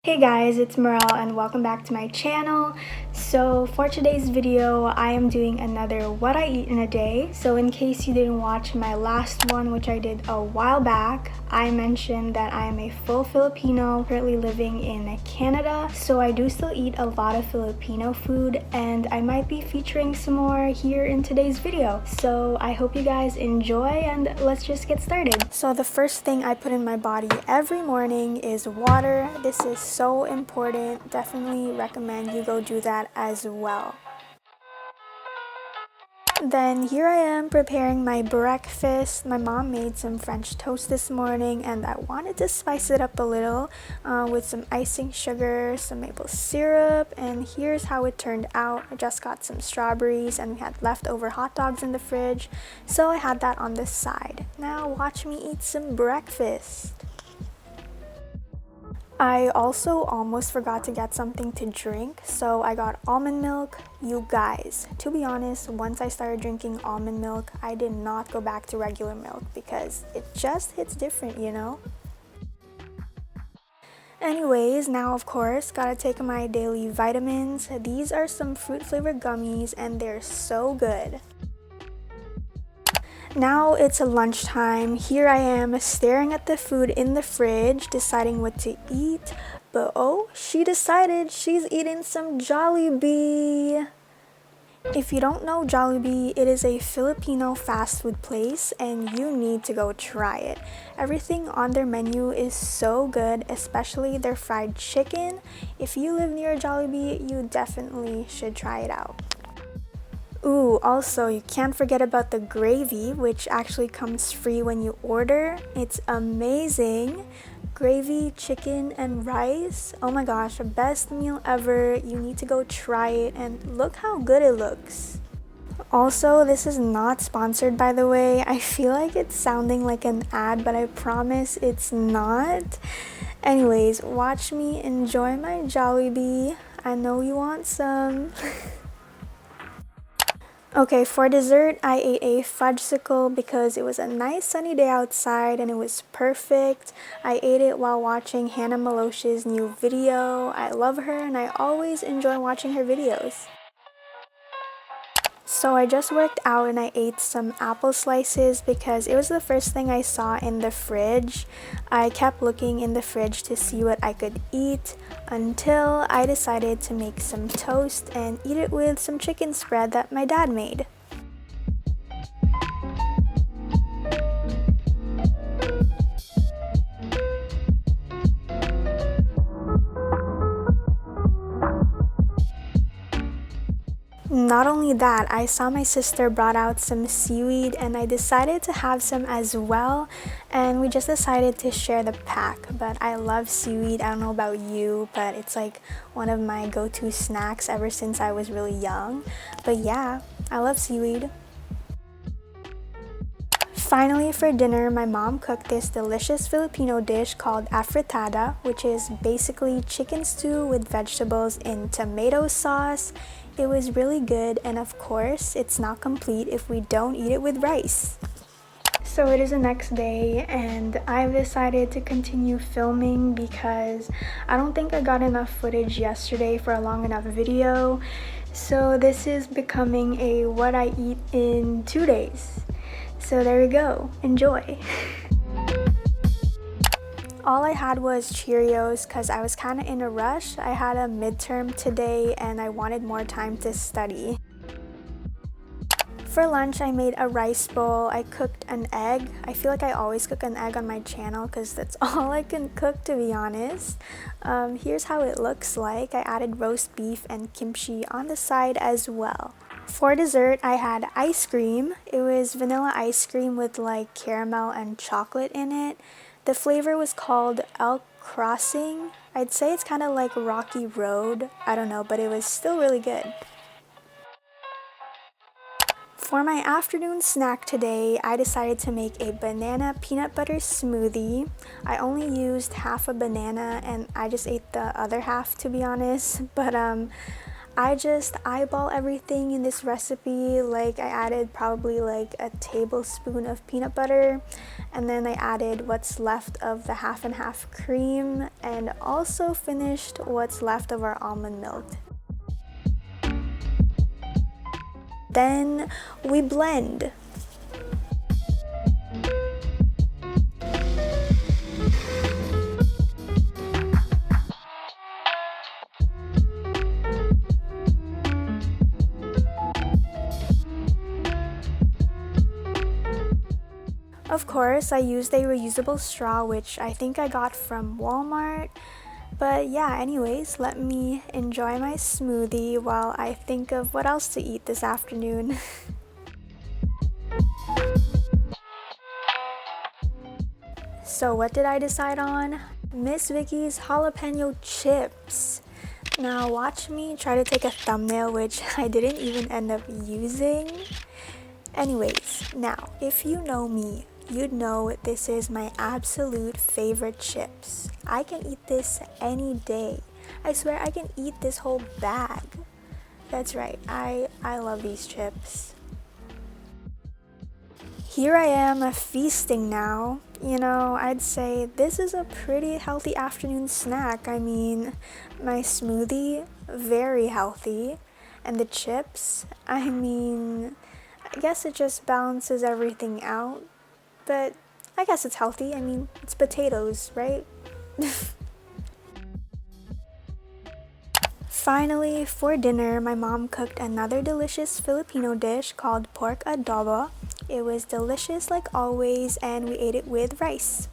Hey guys, it's Mirelle and welcome back to my channel. So for today's video, I am doing another what I eat in a day. So in case you didn't watch my last one, which I did a while back, I mentioned that I am a full Filipino currently living in Canada. So I do still eat a lot of Filipino food and I might be featuring some more here in today's video. So I hope you guys enjoy and let's just get started. So the first thing I put in my body every morning is water. This is so important. Definitely recommend you go do that as well. Then here I am preparing my breakfast. My mom made some French toast this morning and I wanted to spice it up a little with some icing sugar, some maple syrup, and here's how it turned out. I just got some strawberries and we had leftover hot dogs in the fridge, so I had that on the side. Now watch me eat some breakfast. I also almost forgot to get something to drink, so I got almond milk. You guys, to be honest, once I started drinking almond milk, I did not go back to regular milk because it just hits different, you know? Anyways, now of course, gotta take my daily vitamins. These are some fruit flavored gummies and they're so good. Now it's lunchtime. Here I am staring at the food in the fridge, deciding what to eat. But oh, she decided she's eating some Jollibee. If you don't know Jollibee, it is a Filipino fast food place and you need to go try it. Everything on their menu is so good, especially their fried chicken. If you live near Jollibee, you definitely should try it out. Ooh, also you can't forget about the gravy, which actually comes free when you order. It's amazing. Gravy, chicken, and rice. Oh my gosh, the best meal ever. You need to go try it and look how good it looks. Also, this is not sponsored, by the way. I feel like it's sounding like an ad, but I promise it's not. Anyways, watch me enjoy my Jollibee. I know you want some. Okay, for dessert, I ate a fudgesicle because it was a nice sunny day outside and it was perfect. I ate it while watching Hannah Malosh's new video. I love her and I always enjoy watching her videos. So I just worked out and I ate some apple slices because it was the first thing I saw in the fridge. I kept looking in the fridge to see what I could eat until I decided to make some toast and eat it with some chicken spread that my dad made. Not only that, I saw my sister brought out some seaweed and I decided to have some as well, and we just decided to share the pack. But I love seaweed. I don't know about you, but it's like one of my go-to snacks ever since I was really young. But yeah, I love seaweed. Finally, for dinner, my mom cooked this delicious Filipino dish called Afritada, which is basically chicken stew with vegetables in tomato sauce. It was really good, and of course, it's not complete if we don't eat it with rice. So it is the next day, and I've decided to continue filming because I don't think I got enough footage yesterday for a long enough video. So this is becoming a what I eat in 2 days. So there we go. Enjoy. All I had was Cheerios because I was kind of in a rush. I had a midterm today and I wanted more time to study. For lunch, I made a rice bowl. I cooked an egg. I feel like I always cook an egg on my channel because that's all I can cook, to be honest. Here's how it looks like. I added roast beef and kimchi on the side as well. For dessert, I had ice cream. It was vanilla ice cream with like caramel and chocolate in it. The flavor was called Elk Crossing. I'd say it's kind of like Rocky Road. I don't know, but it was still really good. For my afternoon snack today, I decided to make a banana peanut butter smoothie. I only used half a banana and I just ate the other half, to be honest. But I just eyeball everything in this recipe. Like, I added probably like a tablespoon of peanut butter, and then I added what's left of the half and half cream, and also finished what's left of our almond milk. Then we blend. Of course, I used a reusable straw, which I think I got from Walmart. But yeah, anyways, let me enjoy my smoothie while I think of what else to eat this afternoon. So what did I decide on? Miss Vicky's jalapeno chips. Now watch me try to take a thumbnail, which I didn't even end up using. Anyways, now, if you know me, you'd know this is my absolute favorite chips. I can eat this any day. I swear I can eat this whole bag. That's right, I love these chips. Here I am feasting now. You know, I'd say this is a pretty healthy afternoon snack. I mean, my smoothie, very healthy. And the chips, I mean, I guess it just balances everything out. But I guess it's healthy. I mean, it's potatoes, right? Finally, for dinner, my mom cooked another delicious Filipino dish called pork adobo. It was delicious like always, and we ate it with rice.